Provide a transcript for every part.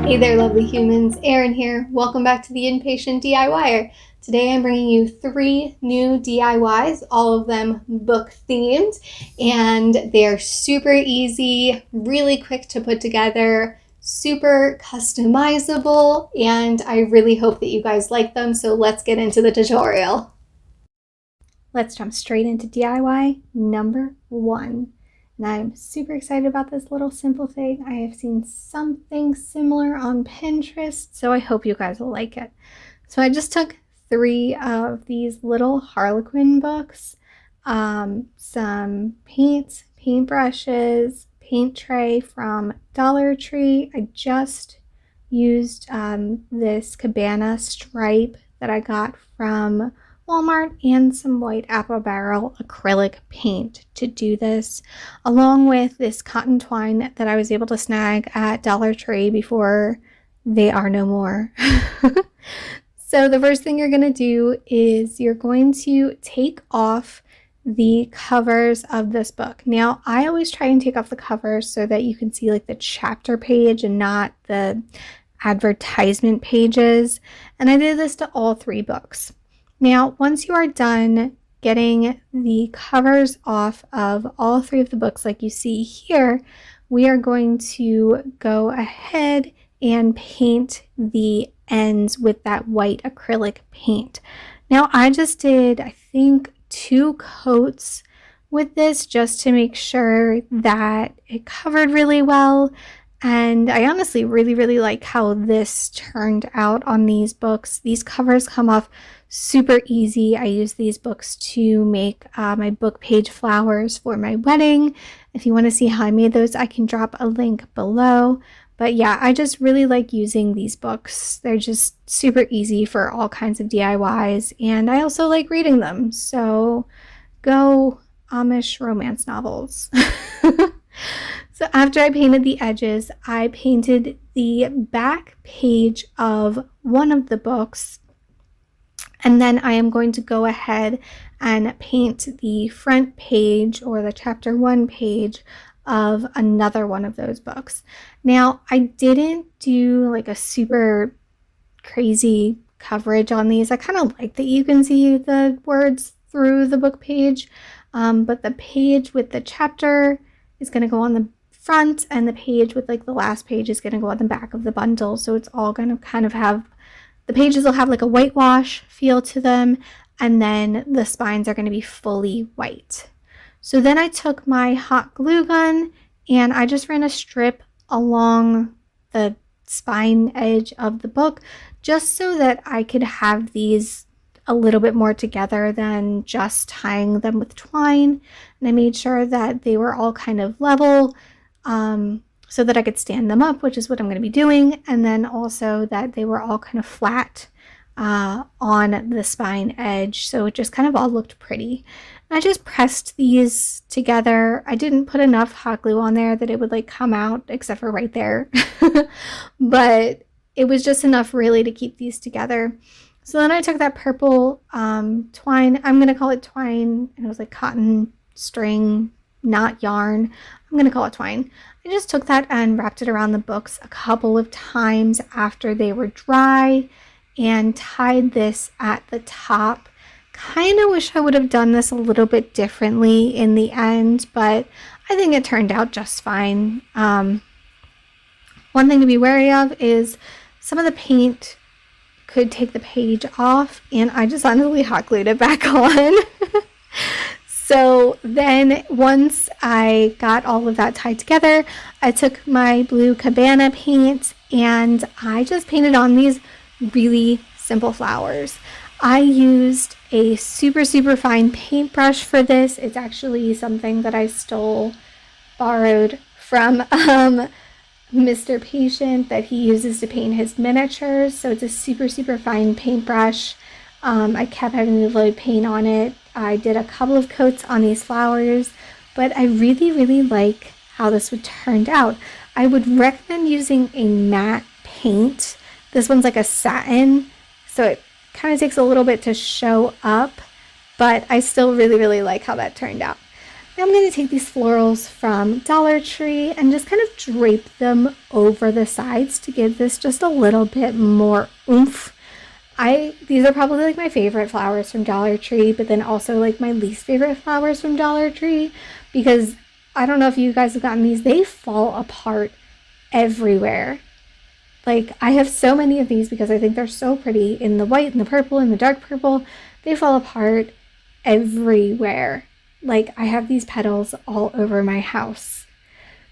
Hey there, lovely humans. Erin here. Welcome back to the Impatient DIYer. Today I'm bringing you 3 new DIYs, all of them book themed, and they're super easy, really quick to put together, super customizable, and I really hope that you guys like them. So let's get into the tutorial. Let's jump straight into DIY number 1. And I'm super excited about this little simple thing. I have seen something similar on Pinterest, so I hope you guys will like it. So I just took 3 of these little Harlequin books, some paint brushes, paint tray from Dollar Tree. I just used this cabana stripe that I got from Walmart and some white apple barrel acrylic paint to do this, along with this cotton twine that I was able to snag at Dollar Tree before they are no more. So the first thing you're going to do is you're going to take off the covers of this book. Now, I always try and take off the covers so that you can see like the chapter page and not the advertisement pages. And I did this to all 3 books. Now, once you are done getting the covers off of all 3 of the books like you see here, we are going to go ahead and paint the ends with that white acrylic paint. Now, I just did, I think, 2 coats with this just to make sure that it covered really well. And I honestly really like how this turned out on these books. These covers come off super easy. I use these books to make my book page flowers for my wedding. If you want to see how I made those, I can drop a link below. But yeah, I just really like using these books. They're just super easy for all kinds of DIYs, and I also like reading them. So go Amish romance novels. So after I painted the edges, I painted the back page of one of the books, and then I am going to go ahead and paint the front page or the chapter 1 page of another one of those books. Now, I didn't do like a super crazy coverage on these. I kind of like that you can see the words through the book page, but the page with the chapter is going to go on the front, and the page with like the last page is going to go on the back of the bundle. So it's all going to kind of have, the pages will have like a whitewash feel to them, and then the spines are going to be fully white. So then I took my hot glue gun and I just ran a strip along the spine edge of the book just so that I could have these a little bit more together than just tying them with twine. And I made sure that they were all kind of level, so that I could stand them up, which is what I'm going to be doing, and then also that they were all kind of flat on the spine edge, so it just kind of all looked pretty. And I just pressed these together. I didn't put enough hot glue on there that it would like come out, except for right there, but it was just enough really to keep these together. So then I took that purple twine, I'm going to call it twine, and it was like cotton string, not yarn. I'm going to call it twine. I just took that and wrapped it around the books a couple of times after they were dry and tied this at the top. Kind of wish I would have done this a little bit differently in the end, but I think it turned out just fine. One thing to be wary of is some of the paint could take the page off, and I just honestly hot glued it back on. So then once I got all of that tied together, I took my blue cabana paint and I just painted on these really simple flowers. I used a super fine paintbrush for this. It's actually something that I borrowed from Mr. Patient that he uses to paint his miniatures. So it's a super fine paintbrush. I kept having to load paint on it. I did a couple of coats on these flowers, but I really like how this would turn out. I would recommend using a matte paint. This one's like a satin, so it kind of takes a little bit to show up, but I still really like how that turned out. I'm going to take these florals from Dollar Tree and just kind of drape them over the sides to give this just a little bit more oomph. These are probably like my favorite flowers from Dollar Tree, but then also like my least favorite flowers from Dollar Tree, because I don't know if you guys have gotten these, they fall apart everywhere. Like, I have so many of these because I think they're so pretty in the white and the purple and the dark purple. They fall apart everywhere. Like, I have these petals all over my house.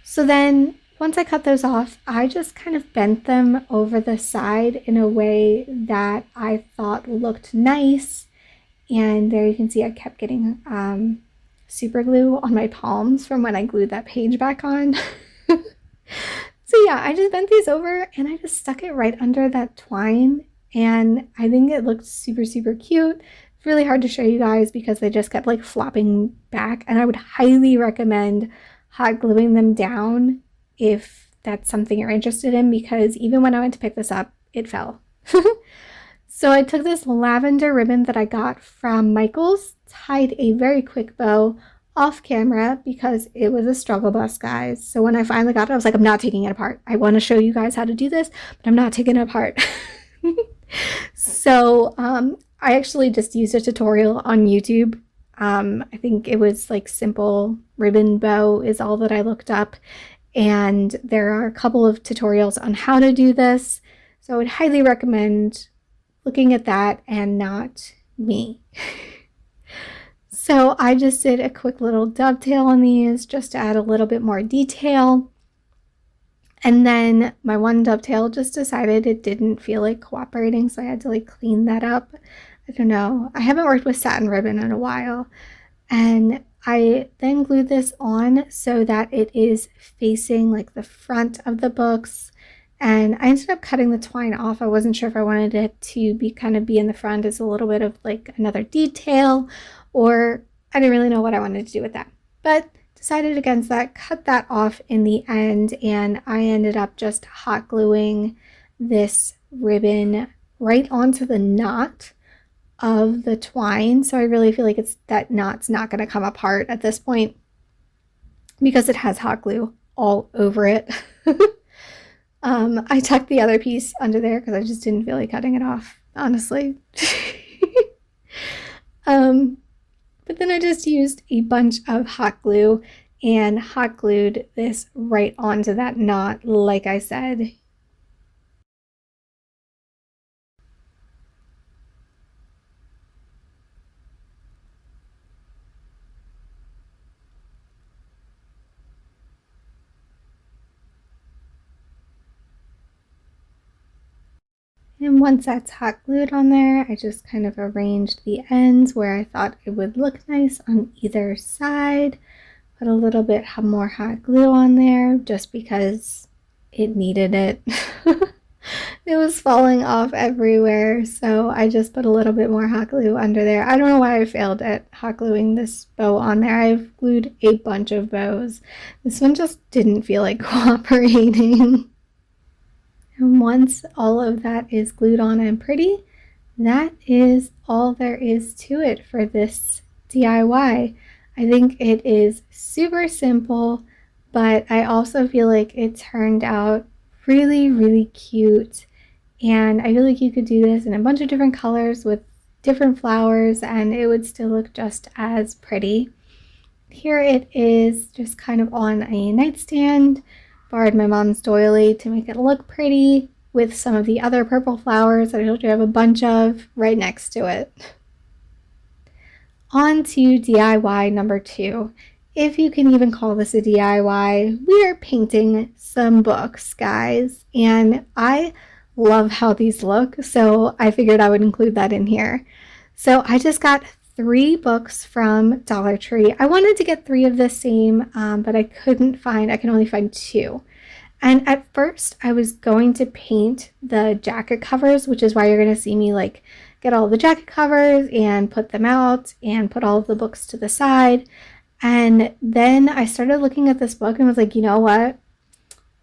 So then once I cut those off, I just kind of bent them over the side in a way that I thought looked nice. And there you can see I kept getting super glue on my palms from when I glued that page back on. So yeah, I just bent these over and I just stuck it right under that twine, and I think it looked super, super cute. It's really hard to show you guys because they just kept like flopping back, and I would highly recommend hot gluing them down if that's something you're interested in, because even when I went to pick this up, it fell. So I took this lavender ribbon that I got from Michael's, tied a very quick bow off camera because it was a struggle bus, guys. So when I finally got it, I was like, I'm not taking it apart. I want to show you guys how to do this, but I'm not taking it apart. So I actually just used a tutorial on YouTube. I think it was like simple ribbon bow is all that I looked up. And there are a couple of tutorials on how to do this. So I would highly recommend looking at that and not me. So I just did a quick little dovetail on these just to add a little bit more detail. And then my one dovetail just decided it didn't feel like cooperating, so I had to like clean that up. I don't know. I haven't worked with satin ribbon in a while. And I then glued this on so that it is facing like the front of the books. And I ended up cutting the twine off. I wasn't sure if I wanted it to be kind of be in the front as a little bit of like another detail, or I didn't really know what I wanted to do with that. But decided against that, cut that off in the end, and I ended up just hot gluing this ribbon right onto the knot of the twine. So I really feel like that knot's not going to come apart at this point because it has hot glue all over it. I tucked the other piece under there because I just didn't feel like cutting it off, honestly. But then I just used a bunch of hot glue and hot glued this right onto that knot, like I said. And once that's hot glued on there, I just kind of arranged the ends where I thought it would look nice on either side. Put a little bit more hot glue on there just because it needed it. It was falling off everywhere, so I just put a little bit more hot glue under there. I don't know why I failed at hot gluing this bow on there. I've glued a bunch of bows. This one just didn't feel like cooperating. And once all of that is glued on and pretty, that is all there is to it for this DIY. I think it is super simple, but I also feel like it turned out really, really cute. And I feel like you could do this in a bunch of different colors with different flowers and it would still look just as pretty. Here it is just kind of on a nightstand. Borrowed my mom's doily to make it look pretty with some of the other purple flowers that I told you I have a bunch of right next to it. On to DIY number 2. If you can even call this a DIY, we are painting some books, guys. And I love how these look, so I figured I would include that in here. So I just got 3 books from Dollar Tree. I wanted to get 3 of the same, but I can only find 2. And at first I was going to paint the jacket covers, which is why you're going to see me like get all the jacket covers and put them out and put all of the books to the side. And then I started looking at this book and was like, you know what?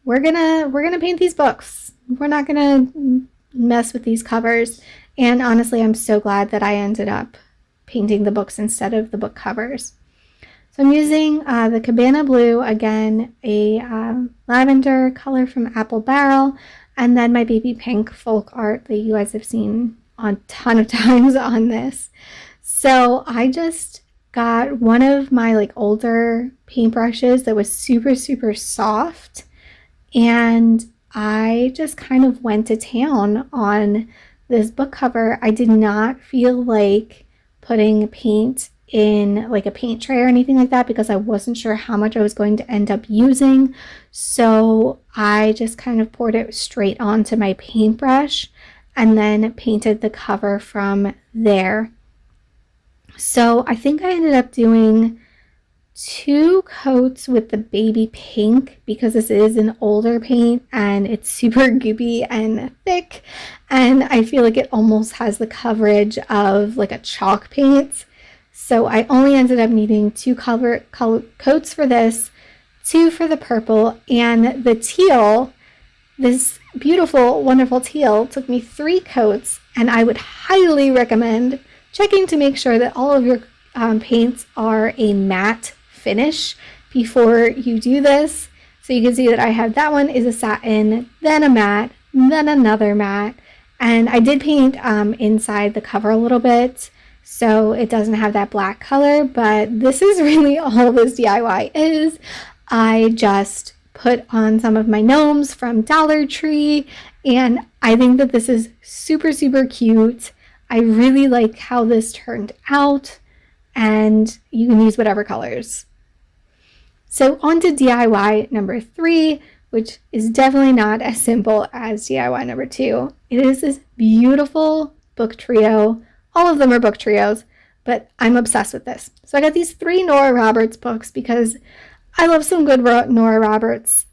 We're gonna paint these books. We're not gonna mess with these covers. And honestly, I'm so glad that I ended up painting the books instead of the book covers. So I'm using the Cabana Blue, again, a lavender color from Apple Barrel, and then my baby pink folk art that you guys have seen a ton of times on this. So I just got one of my like older paintbrushes that was super, super soft, and I just kind of went to town on this book cover. I did not feel like putting paint in like a paint tray or anything like that because I wasn't sure how much I was going to end up using. So I just kind of poured it straight onto my paintbrush and then painted the cover from there. So I think I ended up doing 2 coats with the baby pink because this is an older paint and it's super goopy and thick, and I feel like it almost has the coverage of like a chalk paint. So I only ended up needing 2 coats for this, 2 for the purple, and the teal, this beautiful, wonderful teal, took me 3 coats, and I would highly recommend checking to make sure that all of your paints are a matte finish before you do this. So you can see that I have that one is a satin, then a matte, then another matte, and I did paint inside the cover a little bit so it doesn't have that black color, but this is really all this DIY is. I just put on some of my gnomes from Dollar Tree, and I think that this is super, super cute. I really like how this turned out, and you can use whatever colors. So on to DIY number 3, which is definitely not as simple as DIY number 2. It is this beautiful book trio. All of them are book trios, but I'm obsessed with this. So I got these 3 Nora Roberts books because I love some good Nora Roberts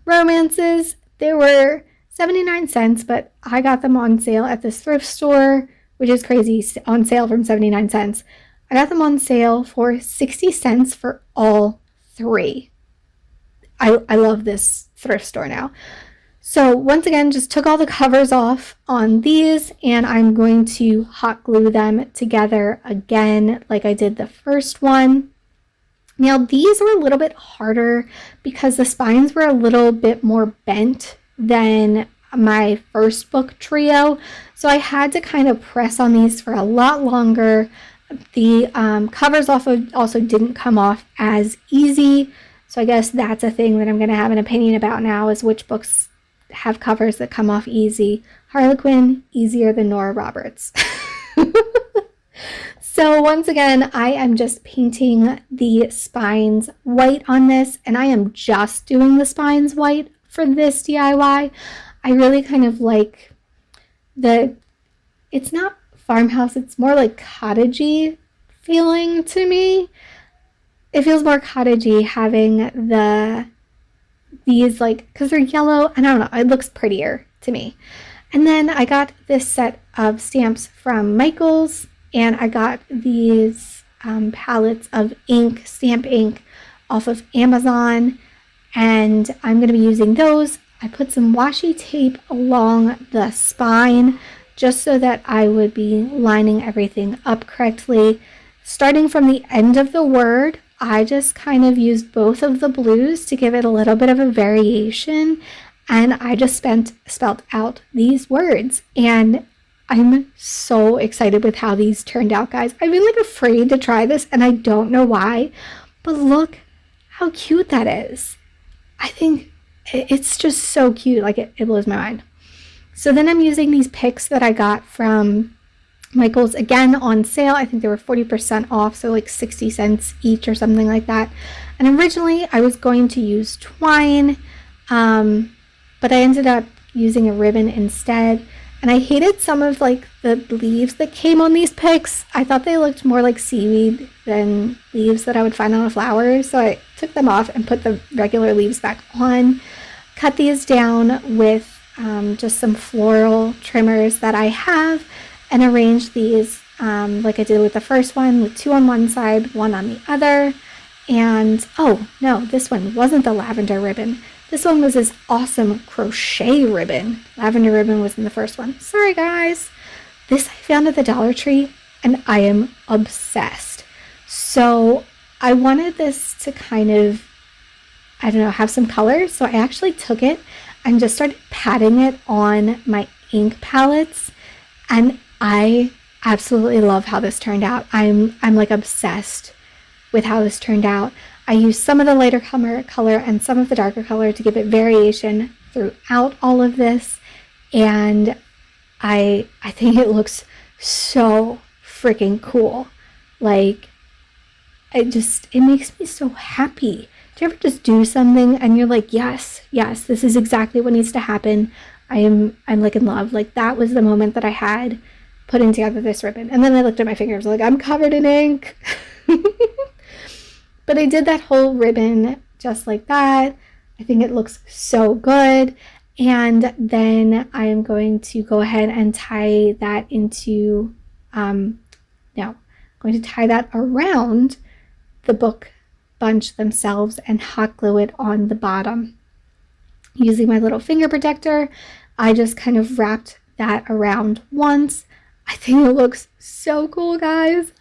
romances. They were 79 cents, but I got them on sale at this thrift store, which is crazy, on sale from 79 cents. I got them on sale for 60 cents for all 3. I love this thrift store now. So once again, just took all the covers off on these, and I'm going to hot glue them together again like I did the first one. Now these were a little bit harder because the spines were a little bit more bent than my first book trio, so I had to kind of press on these for a lot longer. The covers also didn't come off as easy, so I guess that's a thing that I'm going to have an opinion about now, is which books have covers that come off easy. Harlequin, easier than Nora Roberts. So once again, I am just painting the spines white on this, and I am just doing the spines white for this DIY. I really kind of like it's not farmhouse, it's more like cottagey feeling to me. It feels more cottagey having these like, because they're yellow, and I don't know, it looks prettier to me. And then I got this set of stamps from Michaels, and I got these palettes of ink, stamp ink, off of Amazon, and I'm going to be using those. I put some washi tape along the spine just so that I would be lining everything up correctly. Starting from the end of the word, I just kind of used both of the blues to give it a little bit of a variation, and I just spelled out these words, and I'm so excited with how these turned out, guys. I've been like afraid to try this, and I don't know why, but look how cute that is. I think it's just so cute, like it blows my mind. So then I'm using these picks that I got from Michaels, again on sale. I think they were 40% off, so like 60 cents each or something like that. And originally I was going to use twine, but I ended up using a ribbon instead. And I hated some of like the leaves that came on these picks. I thought they looked more like seaweed than leaves that I would find on a flower. So I took them off and put the regular leaves back on. Cut these down with just some floral trimmers that I have, and arranged these like I did with the first one, with 2 on one side, 1 on the other. And oh no, this one wasn't the lavender ribbon. This one was this awesome crochet ribbon. Lavender ribbon was in the first one. Sorry guys. This I found at the Dollar Tree, and I am obsessed. So I wanted this to kind of, I don't know, have some color. So I actually took it and just started patting it on my ink palettes. And I absolutely love how this turned out. I'm like obsessed with how this turned out. I used some of the lighter color and some of the darker color to give it variation throughout all of this. And I think it looks so freaking cool. Like, it makes me so happy. Do you ever just do something and you're like, yes, this is exactly what needs to happen. I'm like in love. Like, that was the moment that I had putting together this ribbon. And then I looked at my fingers like, I'm covered in ink. But I did that whole ribbon just like that. I think it looks so good. And then I am going to go ahead and tie that into, I'm going to tie that around the book bunch themselves and hot glue it on the bottom. Using my little finger protector, I just kind of wrapped that around once. I think it looks so cool, guys.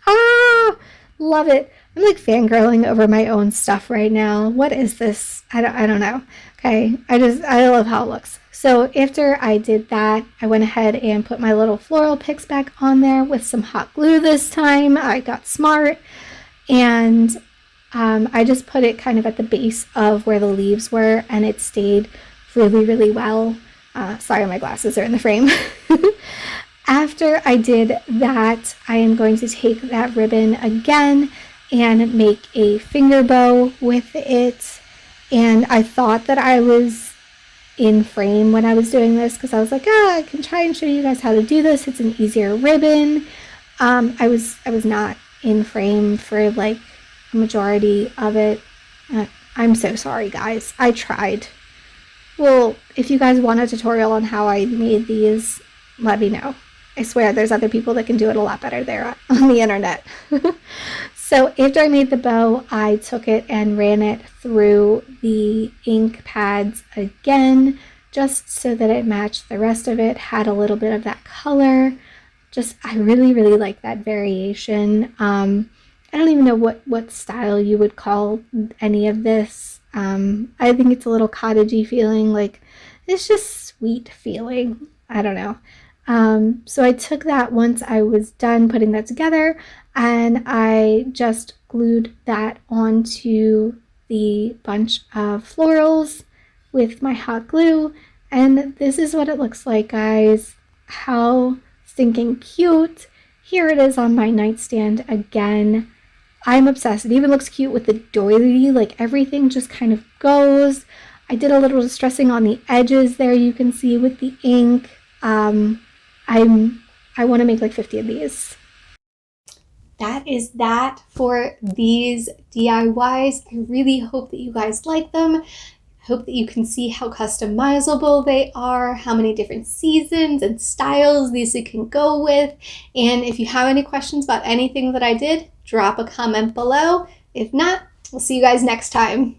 Love it. I'm like fangirling over my own stuff right now. What is this? I don't know. Okay, I love how it looks. So after I did that, I went ahead and put my little floral picks back on there with some hot glue this time. I got smart, and I just put it kind of at the base of where the leaves were, and it stayed really, really well. Sorry, my glasses are in the frame. After I did that, I am going to take that ribbon again and make a finger bow with it. And I thought that I was in frame when I was doing this because I was like, I can try and show you guys how to do this. It's an easier ribbon. I was not in frame for like a majority of it. I'm so sorry, guys. I tried. Well, if you guys want a tutorial on how I made these, let me know. I swear there's other people that can do it a lot better there on the internet. So after I made the bow, I took it and ran it through the ink pads again, just so that it matched the rest of it, had a little bit of that color. I really, really like that variation. I don't even know what style you would call any of this. I think it's a little cottagey feeling, like it's just sweet feeling. I don't know. So I took that once I was done putting that together, and I just glued that onto the bunch of florals with my hot glue, and this is what it looks like, guys. How stinking cute. Here it is on my nightstand again. I'm obsessed. It even looks cute with the doily, like everything just kind of goes. I did a little distressing on the edges there, you can see, with the ink. I want to make like 50 of these. That is that for these DIYs. I really hope that you guys like them. I hope that you can see how customizable they are, how many different seasons and styles these can go with. And if you have any questions about anything that I did, drop a comment below. If not, we'll see you guys next time.